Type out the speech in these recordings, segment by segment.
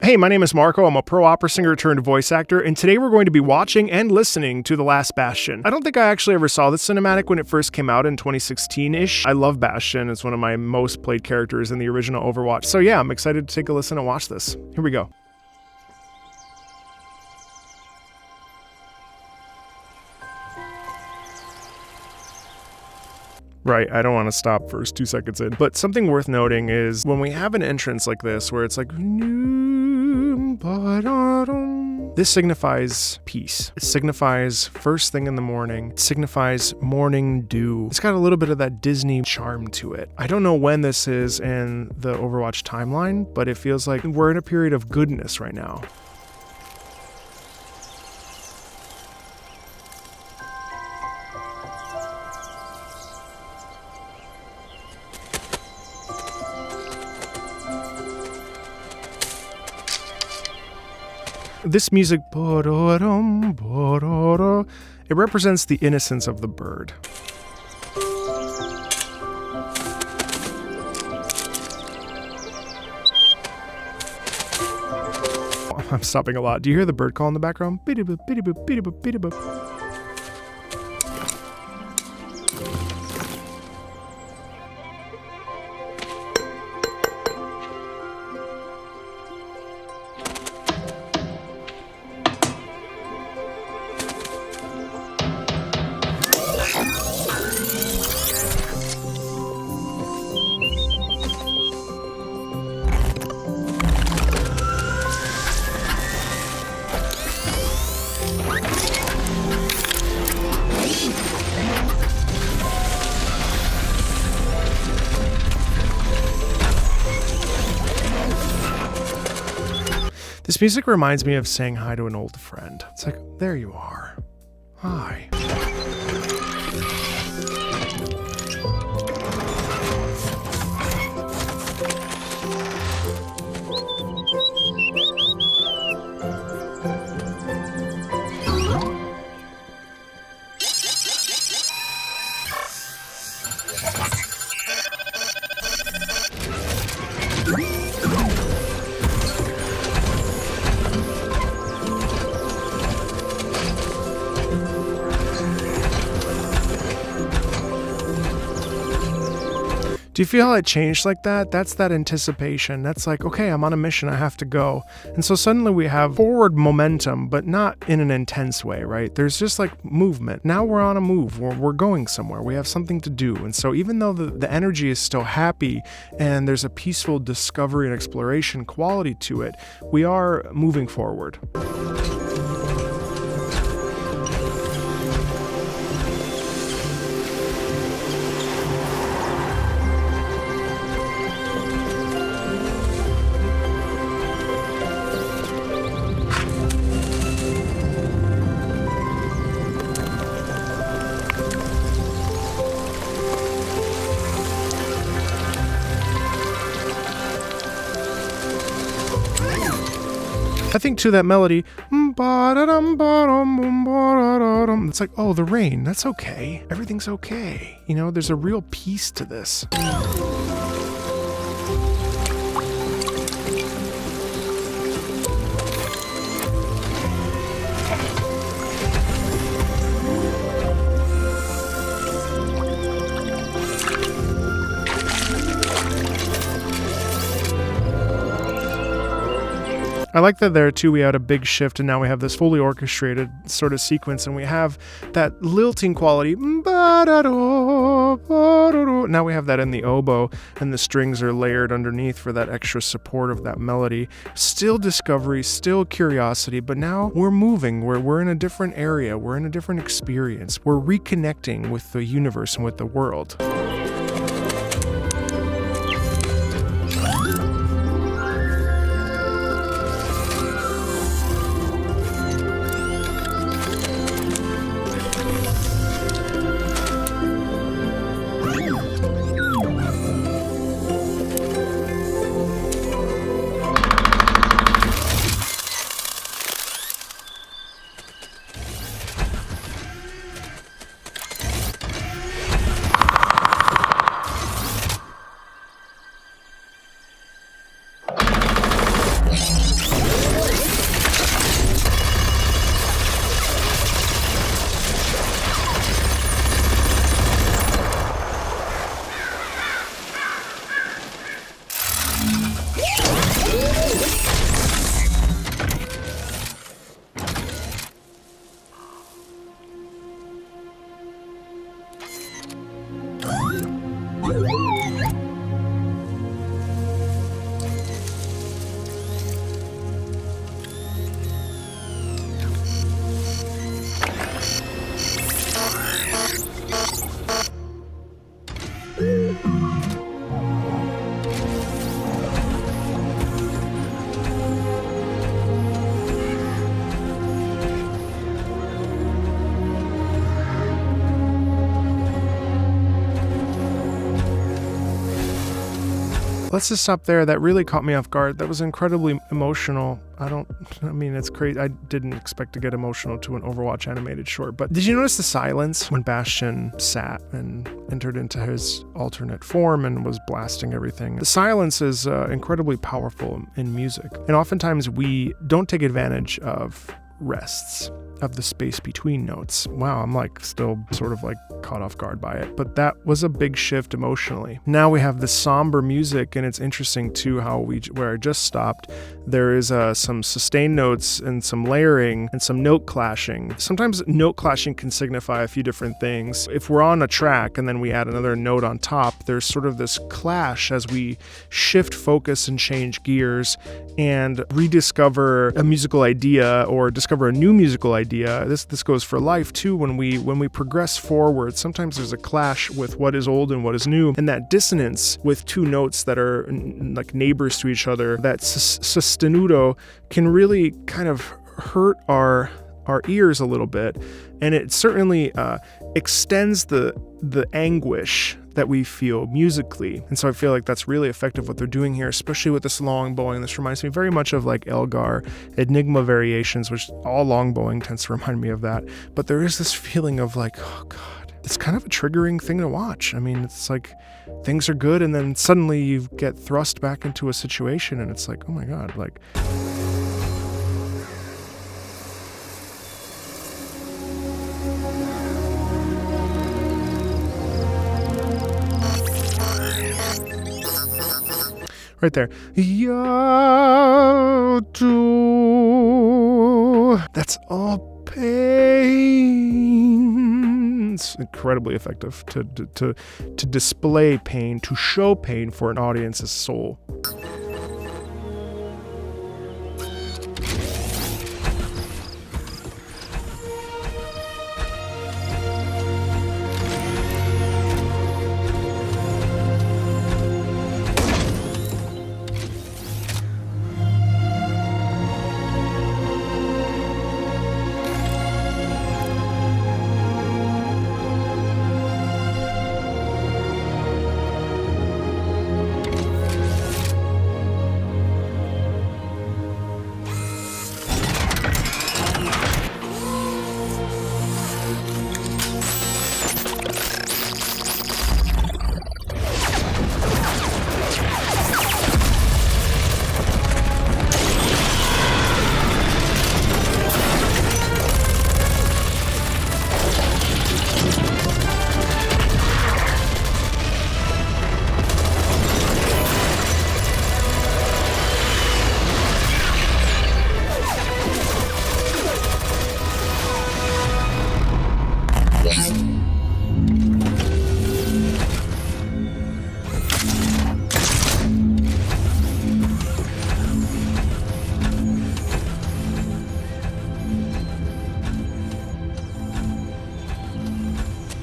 Hey, my name is Marco. I'm a pro opera singer turned voice actor, and today we're going to be watching and listening to The Last Bastion. I don't think I actually ever saw this cinematic when it first came out in 2016-ish. I love Bastion. It's one of my most played characters in the original Overwatch. So yeah, I'm excited to take a listen and watch this. Here we go. Right, I don't want to stop first 2 seconds in. But something worth noting is when we have an entrance like this where it's like this signifies peace. It signifies first thing in the morning. It signifies morning dew. It's got a little bit of that Disney charm to it. I don't know when this is in the Overwatch timeline, but it feels like we're in a period of goodness right now. This music, it represents the innocence of the bird. I'm stopping a lot. Do you hear the bird call in the background? This music reminds me of saying hi to an old friend. It's like, there you are. Hi. Do you feel how it changed like that? That's that anticipation. That's like, okay, I'm on a mission, I have to go. And so suddenly we have forward momentum, but not in an intense way, right? There's just like movement. Now we're on a move, we're going somewhere, we have something to do. And so even though the energy is still happy and there's a peaceful discovery and exploration quality to it, we are moving forward. I think to that melody, it's like, oh, the rain, that's okay. Everything's okay. You know, there's a real peace to this. I like that there too we had a big shift and now we have this fully orchestrated sort of sequence and we have that lilting quality. Now we have that in the oboe and the strings are layered underneath for that extra support of that melody. Still discovery, still curiosity, but now we're moving, we're in a different area, we're in a different experience. We're reconnecting with the universe and with the world. Let's just stop there. That really caught me off guard. That was incredibly emotional. It's crazy. I didn't expect to get emotional to an Overwatch animated short, but did you notice the silence when Bastion sat and entered into his alternate form and was blasting everything? The silence is incredibly powerful in music, and oftentimes we don't take advantage of rests, of the space between notes. Wow, I'm still sort of caught off guard by it, but that was a big shift emotionally. Now we have the somber music, and it's interesting too how where I just stopped, there is some sustained notes and some layering and some note clashing. Sometimes note clashing can signify a few different things. If we're on a track and then we add another note on top, there's sort of this clash as we shift focus and change gears and rediscover a musical idea or discover a new musical idea. This goes for life too. When we progress forward, sometimes there's a clash with what is old and what is new, and that dissonance with two notes that are like neighbors to each other, that sostenuto, can really kind of hurt our ears a little bit, and it certainly extends the anguish that we feel musically. And so I feel like that's really effective what they're doing here, especially with this long bowing. This reminds me very much of Elgar Enigma variations, which all long bowing tends to remind me of that. But there is this feeling of oh God, it's kind of a triggering thing to watch. It's things are good, and then suddenly you get thrust back into a situation, and it's oh my God, right there. That's all pain. It's incredibly effective to display pain, to show pain for an audience's soul.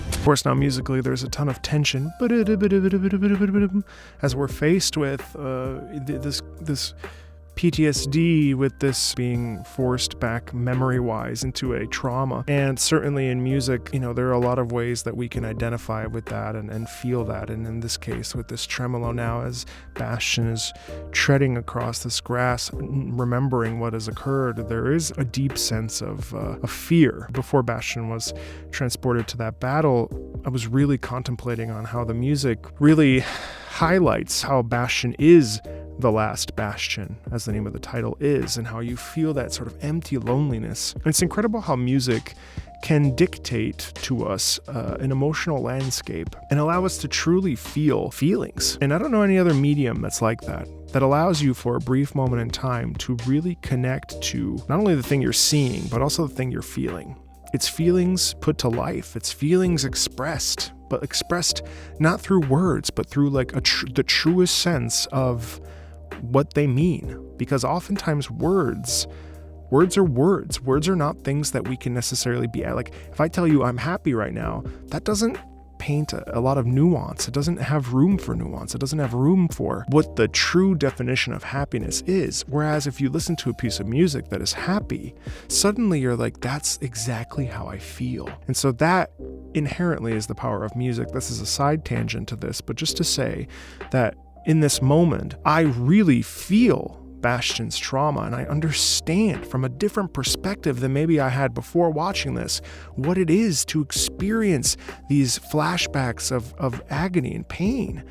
Of course, now musically, there's a ton of tension as we're faced with this PTSD, with this being forced back memory-wise into a trauma. And certainly in music, there are a lot of ways that we can identify with that and feel that. And in this case, with this tremolo now, as Bastion is treading across this grass, remembering what has occurred, there is a deep sense of fear. Before Bastion was transported to that battle, I was really contemplating on how the music really highlights how Bastion is the last bastion, as the name of the title is, and how you feel that sort of empty loneliness. And it's incredible how music can dictate to us an emotional landscape and allow us to truly feel feelings. And I don't know any other medium that's like that allows you for a brief moment in time to really connect to not only the thing you're seeing, but also the thing you're feeling. It's feelings put to life. It's feelings expressed, but expressed not through words, but through the truest sense of what they mean. Because oftentimes words are words. Words are not things that we can necessarily be at. If I tell you I'm happy right now, that doesn't paint a lot of nuance. It doesn't have room for nuance. It doesn't have room for what the true definition of happiness is. Whereas if you listen to a piece of music that is happy, suddenly you're that's exactly how I feel. And so that inherently is the power of music. This is a side tangent to this, but just to say that in this moment, I really feel Bastion's trauma, and I understand from a different perspective than maybe I had before watching this what it is to experience these flashbacks of agony and pain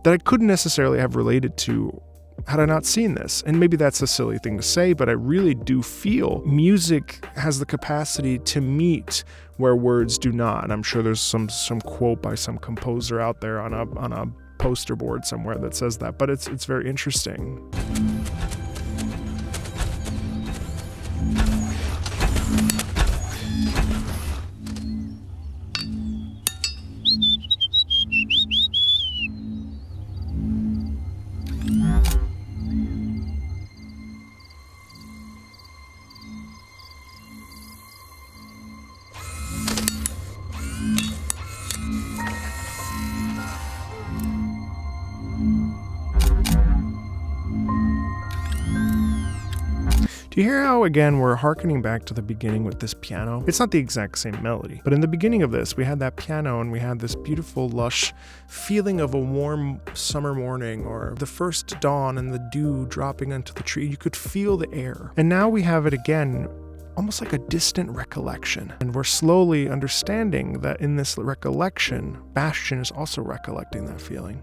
that I couldn't necessarily have related to had I not seen this. And maybe that's a silly thing to say, but I really do feel music has the capacity to meet where words do not. And I'm sure there's some quote by some composer out there on a poster board somewhere that says that, but it's very interesting. Do you hear how, again, we're hearkening back to the beginning with this piano? It's not the exact same melody, but in the beginning of this, we had that piano and we had this beautiful, lush feeling of a warm summer morning or the first dawn and the dew dropping onto the tree. You could feel the air. And now we have it again, almost like a distant recollection. And we're slowly understanding that in this recollection, Bastion is also recollecting that feeling.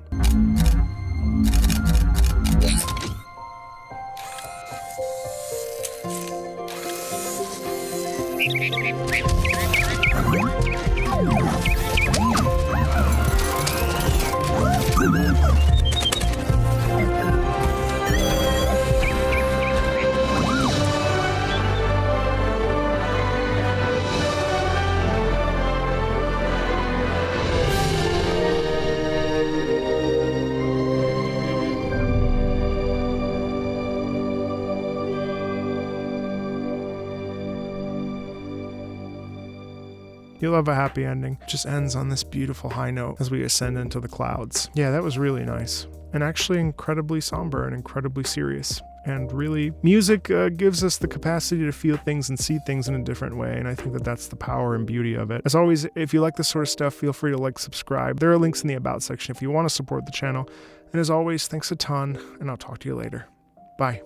You love a happy ending. It just ends on this beautiful high note as we ascend into the clouds. Yeah, that was really nice. And actually incredibly somber and incredibly serious. And really, music gives us the capacity to feel things and see things in a different way. And I think that that's the power and beauty of it. As always, if you like this sort of stuff, feel free to like, subscribe. There are links in the About section if you want to support the channel. And as always, thanks a ton, and I'll talk to you later. Bye.